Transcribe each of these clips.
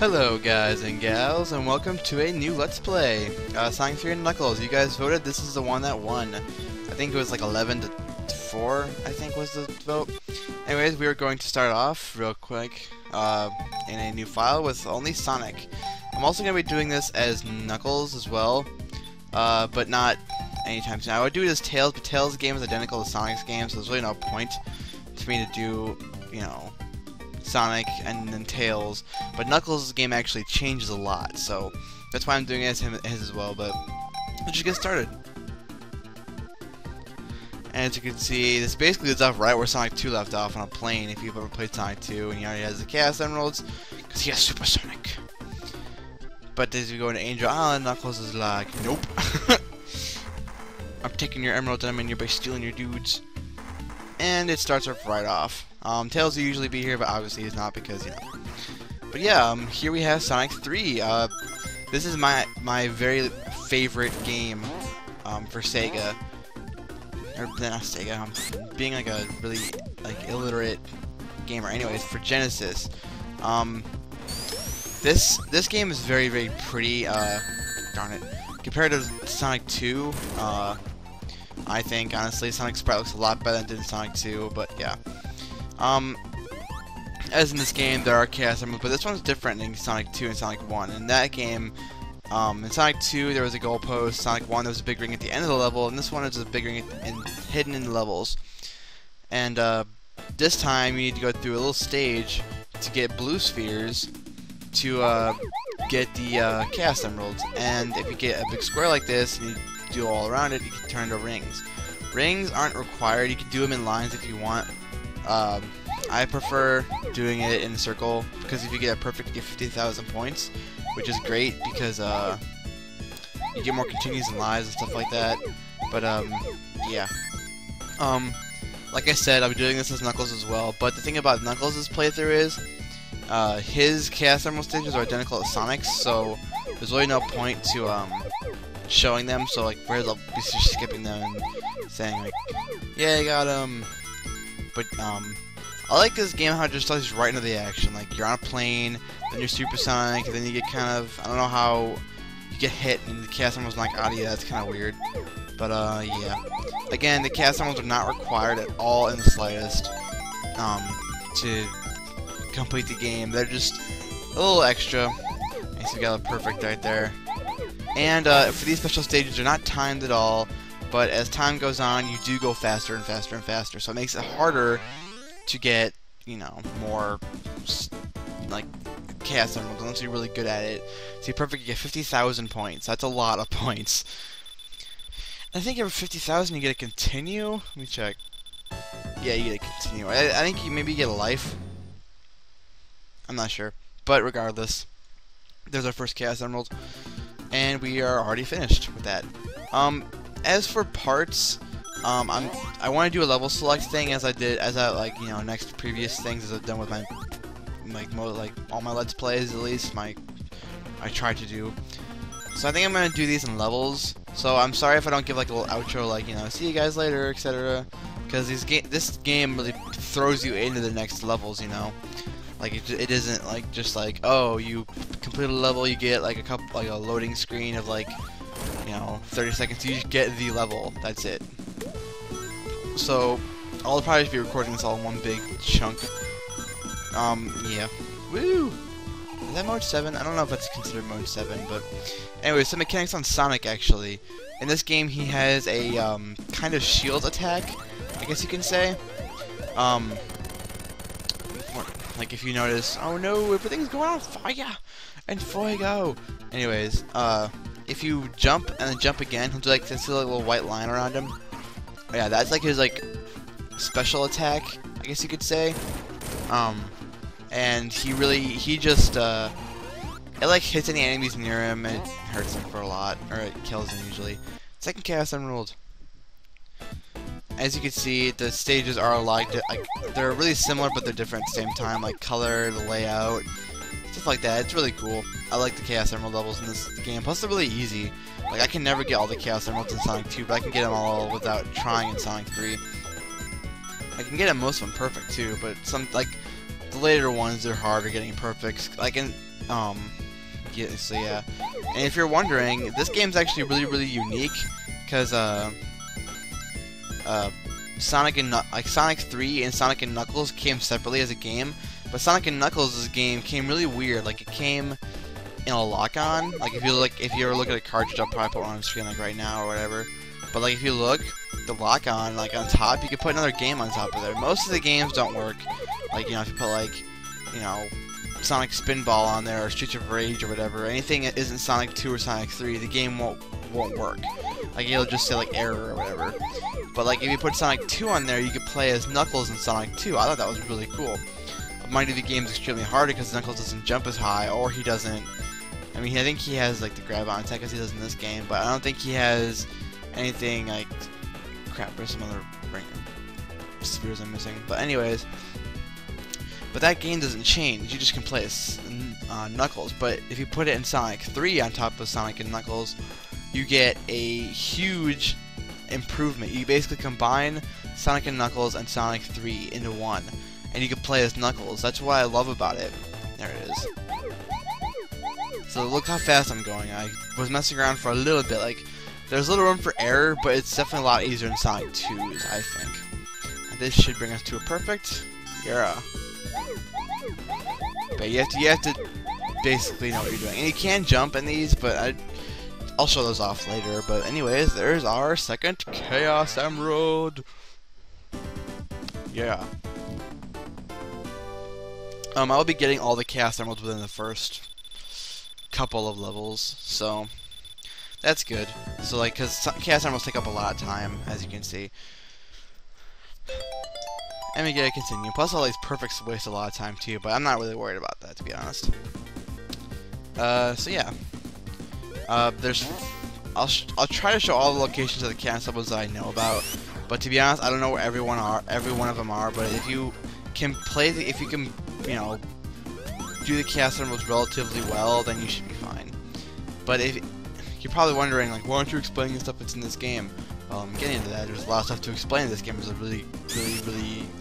Hello guys and gals, and welcome to a new Let's Play, Sonic 3 and Knuckles. You guys voted, this is the one that won. I think it was like 11 to 4, I think was the vote. Anyways, we are going to start off real quick in a new file with only Sonic. I'm also going to be doing this as Knuckles as well, but not anytime soon. I would do it as Tails, but Tails' game is identical to Sonic's game, so there's really no point to me to do, you know, Sonic and then Tails, but Knuckles' game actually changes a lot, so that's why I'm doing it as him as well. But let's just get started. And as you can see, this basically is off right where Sonic 2 left off on a plane. If you've ever played Sonic 2, and he already has the Chaos Emeralds, because he has Super Sonic. But as we go into Angel Island, Knuckles is like, nope. I'm taking your emeralds and I'm in here by stealing your dudes. And it starts right off. Tails will usually be here, but obviously he's not because, you know. But yeah, here we have Sonic 3. This is my very favorite game for Sega. Or not Sega. I'm being like a really illiterate gamer. Anyways, for Genesis. This game is very pretty. Darn it. Compared to Sonic 2, I think honestly Sonic Sprite looks a lot better than it did in Sonic 2. But yeah. As in this game, there are Chaos Emeralds, but this one's different than Sonic 2 and Sonic 1. In that game, in Sonic 2, there was a goalpost. Sonic 1, there was a big ring at the end of the level, and this one is a big ring hidden in the levels. And this time, you need to go through a little stage to get blue spheres to get the Chaos Emeralds. And if you get a big square like this, and you do all around it, you can turn into rings. Rings aren't required. You can do them in lines if you want. I prefer doing it in a circle because if you get a perfect, you get 50,000 points, which is great because you get more continues and lives and stuff like that. But yeah. Like I said, I'll be doing this as Knuckles as well. But the thing about Knuckles' playthrough is his Chaos Emerald stages are identical to Sonic's, so there's really no point to showing them. So like, whereas I'll be skipping them and saying like, yeah, I got him. But I like this game how it just tells you right into the action. Like you're on a plane, then you're Super Sonic, and then you get kind of, I don't know how you get hit and the Chaos Emeralds knock out of you. That's kind of weird. But yeah. Again, the Chaos Emeralds are not required at all in the slightest to complete the game. They're just a little extra. And so you got a perfect right there. And for these special stages, they're not timed at all. But as time goes on, you do go faster and faster and faster. So it makes it harder to get, you know, more, like, Chaos Emeralds unless you're really good at it. So you perfect, you get 50,000 points. That's a lot of points. I think every 50,000 you get a continue. Let me check. Yeah, you get a continue. I think you maybe get a life. I'm not sure. But regardless, there's our first Chaos Emerald. And we are already finished with that. As for parts, I want to do a level select thing as I like, you know, next previous things as I've done with my all my Let's Plays, at least I tried to do. So I think I'm gonna do these in levels. So I'm sorry if I don't give like a little outro, like, you know, see you guys later, etc. Because this game really throws you into the next levels, you know. Like it isn't like just like, oh, you complete a level, you get like a loading screen of like, you know, 30 seconds. You just get the level. That's it. So I'll probably be recording this all in one big chunk. Yeah. Woo! Is that mode 7? I don't know if that's considered mode 7, but anyway, some mechanics on Sonic actually. In this game, he has a kind of shield attack, I guess you can say. Like if you notice, oh no, everything's going on fire and fuego. Anyways, if you jump and then jump again, he'll do like this little white line around him. Oh, yeah, that's like his like special attack, I guess you could say. And he just it like hits any enemies near him and it hurts him for a lot, or it kills him usually. Second Chaos Emerald. As you can see, the stages are like they're really similar, but they're different at the same time. Like color, the layout, stuff like that. It's really cool. I like the Chaos Emerald levels in this game. Plus, they're really easy. Like I can never get all the Chaos Emeralds in Sonic 2, but I can get them all without trying in Sonic 3. I can get most of them perfect too, but some like the later ones, they're harder getting perfect. Like in Yeah, so yeah. And if you're wondering, this game's actually really unique, because Sonic 3 and Sonic and Knuckles came separately as a game, but Sonic and Knuckles' game came really weird. Like, it came in a lock-on. Like, if you ever look at a cartridge, I'll probably put one on the screen like right now or whatever. But like, if you look, the lock-on, like on top, you can put another game on top of there. Most of the games don't work. Like, you know, if you put like, you know, Sonic Spinball on there or Streets of Rage or whatever, anything that isn't Sonic 2 or Sonic 3, the game won't work. Like, it'll just say like error or whatever. But like, if you put Sonic 2 on there, you could play as Knuckles in Sonic 2. I thought that was really cool. Mind you, the game's extremely hard because Knuckles doesn't jump as high, or he doesn't. I mean, I think he has like the grab on attack as he does in this game, but I don't think he has anything like, crap, there's some other spheres I'm missing. But anyways, but that game doesn't change. You just can play as Knuckles. But if you put it in Sonic 3 on top of Sonic and Knuckles, you get a huge improvement. You basically combine Sonic and Knuckles and Sonic 3 into one, and you can play as Knuckles. That's what I love about it. There it is. So look how fast I'm going. I was messing around for a little bit. Like, there's a little room for error, but it's definitely a lot easier in Sonic 2's, I think. And this should bring us to a perfect. Yeah. But you have to basically know what you're doing. And you can jump in these, but I'll show those off later. But anyways, there's our second Chaos Emerald. Yeah. I'll be getting all the Chaos Emeralds within the first couple of levels, so that's good. So like, cause Chaos Emeralds take up a lot of time, as you can see. And we gotta continue. Plus, all these perfects waste a lot of time too, but I'm not really worried about that, to be honest. So yeah. I'll try to show all the locations of the Chaos Emeralds that I know about, but to be honest, I don't know where every one of them are. But if you can you know, do the Chaos Emeralds relatively well, then you should be fine. But if you're probably wondering, like, why aren't you explaining the stuff that's in this game? Well, I'm getting into that. There's a lot of stuff to explain in this game. There's a really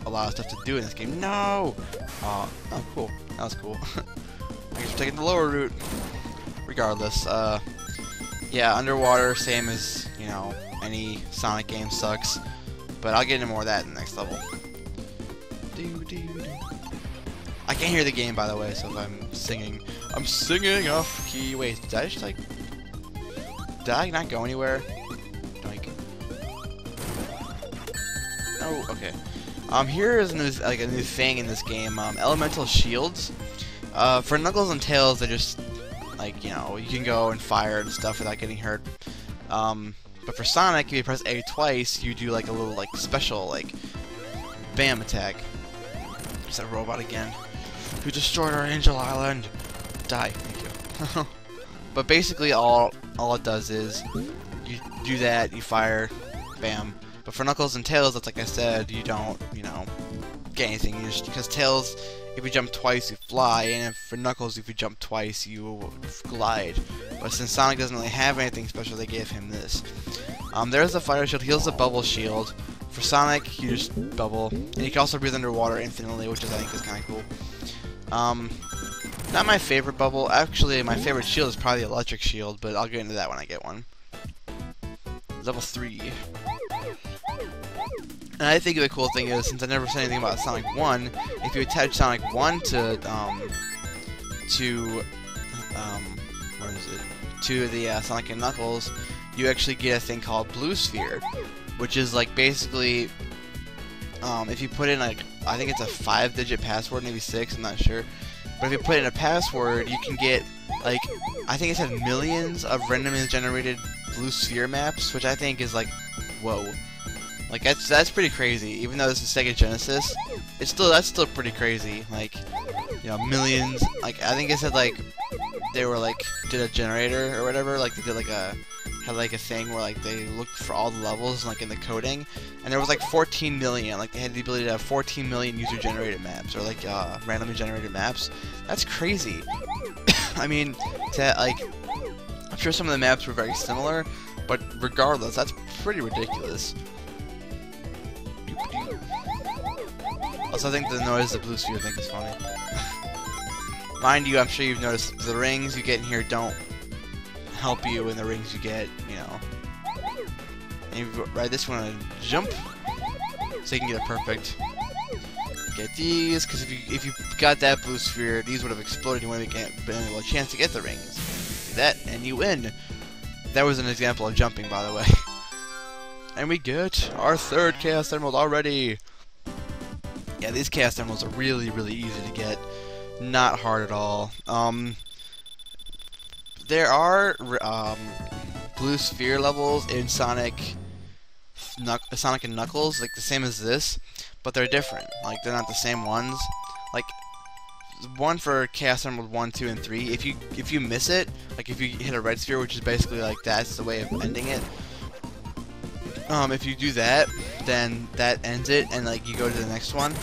a lot of stuff to do in this game. No! Oh, cool. That was cool. I guess we're taking the lower route. Regardless, yeah, underwater, same as, you know, any Sonic game sucks. But I'll get into more of that in the next level. I can't hear the game, by the way, so if I'm singing off key. Wait, did I just, like, did I not go anywhere? Like, oh, okay. Here is a new thing in this game, elemental shields. For Knuckles and Tails, they're just, like, you know, you can go and fire and stuff without getting hurt. But for Sonic, if you press A twice, you do, like, a little, like, special, like, bam attack. There's that robot again. Who destroyed our Angel Island? Die, thank you. But basically, all it does is you do that, you fire, bam. But for Knuckles and Tails, that's like I said, you don't, you know, get anything. You just, because Tails, if you jump twice, you fly, and for Knuckles, if you jump twice, you glide. But since Sonic doesn't really have anything special, they gave him this. There's the fire shield. Here's the bubble shield. For Sonic, you just bubble, and you can also breathe underwater infinitely, which I think is kind of cool. Not my favorite bubble. Actually, my favorite shield is probably the electric shield, but I'll get into that when I get one. Level 3. And I think the cool thing is, since I never said anything about Sonic 1, if you attach Sonic 1 to the Sonic and Knuckles, you actually get a thing called Blue Sphere, which is like basically, if you put in like, I think it's a 5-digit password, maybe 6, I'm not sure. But if you put in a password, you can get, like, I think it said millions of randomly generated blue sphere maps, which I think is like, whoa. Like, that's pretty crazy. Even though this is Sega Genesis, that's still pretty crazy. Like, you know, millions. Like, I think it said like they were like did a generator or whatever. Like they did like had like a thing where like they looked for all the levels like in the coding, and there was like 14 million. Like they had the ability to have 14 million user-generated maps or like randomly generated maps. That's crazy. I mean, like, I'm sure some of the maps were very similar, but regardless, that's pretty ridiculous. Also, I think the noise of the blue sphere thing is funny. Mind you, I'm sure you've noticed the rings you get in here don't help you in the rings you get, you know. And you ride this one on a jump, so you can get it perfect. Get these, because if you got that blue sphere, these would have exploded. You wouldn't have been able a chance to get the rings. Do that, and you win. That was an example of jumping, by the way. And we get our third Chaos Emerald already. Yeah, these Chaos Emeralds are really, really easy to get. Not hard at all. There are blue sphere levels in Sonic and Knuckles, like the same as this, but they're different. Like, they're not the same ones. Like, one for Chaos Emerald 1, 2, and 3, if you miss it, like if you hit a red sphere, which is basically like that's the way of ending it. If you do that, then that ends it, and like you go to the next one.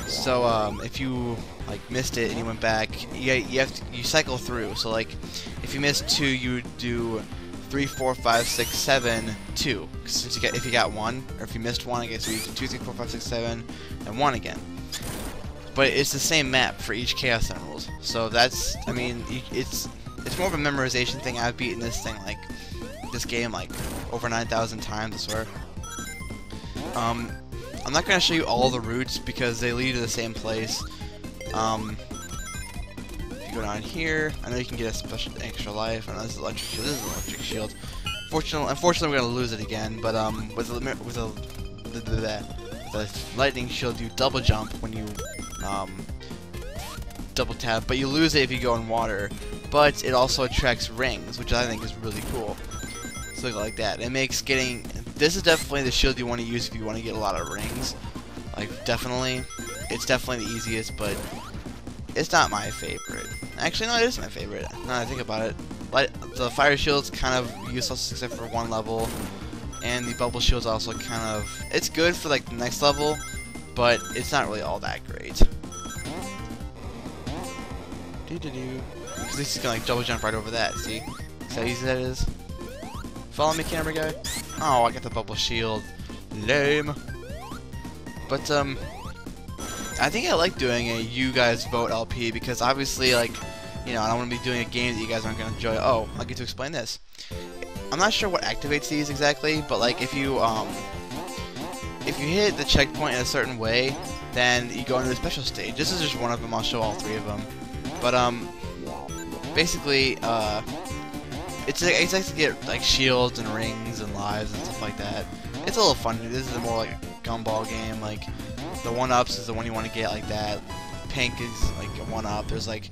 So if you like missed it and you went back, you cycle through. So like if you missed 2, you do 3, 4, 5, 6, 7, 2. Since if you got 1, or if you missed 1, I guess you do 2, 3, 4, 5, 6, 7, and 1 again. But it's the same map for each Chaos Emerald. So that's, I mean, it's more of a memorization thing. I've beaten this game like over 9,000 times, I swear. I'm not gonna show you all the routes because they lead to the same place. If you go down here, I know you can get a special extra life. I know this is electric shield. This is an electric shield. Unfortunately, we're gonna lose it again. But with the lightning shield, you double jump when you double tap, but you lose it if you go in water. But it also attracts rings, which I think is really cool. So look like that. It makes getting. This is definitely the shield you want to use if you want to get a lot of rings. Like, definitely. It's definitely the easiest, but it's not my favorite. Actually, no, it is my favorite. Now that I think about it. The fire shield's kind of useless except for one level. And the bubble shield's also kind of. It's good for, like, the next level, but it's not really all that great. At least you can, like, double jump right over that, see? See how easy that is? Follow me, camera guy. Oh, I got the bubble shield. Lame. But, I think I like doing a you guys vote LP because obviously, like, you know, I don't want to be doing a game that you guys aren't going to enjoy. Oh, I get to explain this. I'm not sure what activates these exactly, but, like, if you hit the checkpoint in a certain way, then you go into a special stage. This is just one of them. I'll show all 3 of them. But, basically, it's nice to get, like, shields and rings and lives and stuff like that. It's a little fun. This is more like a gumball game. Like, the 1-ups is the one you want to get like that. Pink is, like, a 1-up. There's, like,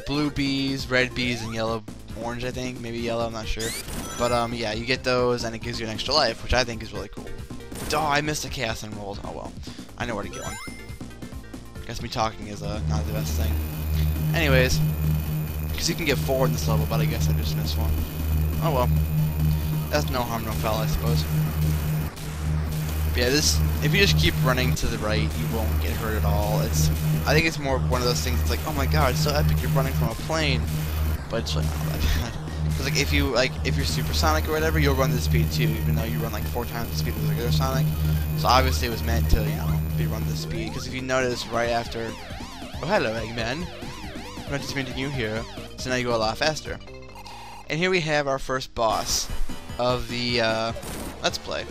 blue bees, red bees, and yellow, orange, I think. Maybe yellow, I'm not sure. But, yeah, you get those, and it gives you an extra life, which I think is really cool. Oh, I missed a Chaos Emerald. Oh, well. I know where to get one. Guess me talking is, not the best thing. Anyways. Because you can get 4 in this level, but I guess I just missed one. Oh well. That's no harm, no foul, I suppose. But yeah, if you just keep running to the right, you won't get hurt at all. I think it's more one of those things that's like, oh my god, it's so epic, you're running from a plane. But it's like not that bad. Because if you're Supersonic or whatever, you'll run the speed too, even though you run like 4 times the speed of the regular Sonic. So obviously it was meant to, you know, be run the speed. Because if you notice right after, oh hello Eggman. Not just meeting you here, so now you go a lot faster. And here we have our first boss of the Let's Play,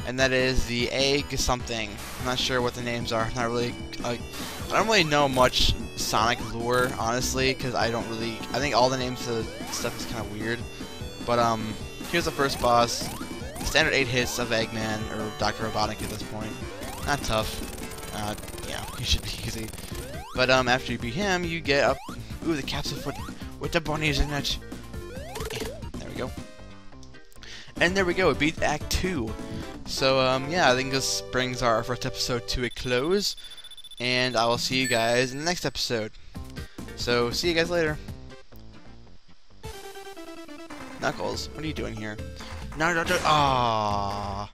and that is the egg something. I'm not sure what the names are. Not really. I don't really know much Sonic lore, honestly, because I think all the names of the stuff is kind of weird. But here's the first boss. Standard 8 hits of Eggman or Dr. Robotnik at this point. Not tough. Yeah, he should be easy. But after you beat him, you get up. Ooh, the capsule foot with the bunnies in it. Yeah, there we go. And there we go. We beat Act 2. So yeah, I think this brings our first episode to a close. And I will see you guys in the next episode. So see you guys later. Knuckles, what are you doing here? No, don't do it. Aww.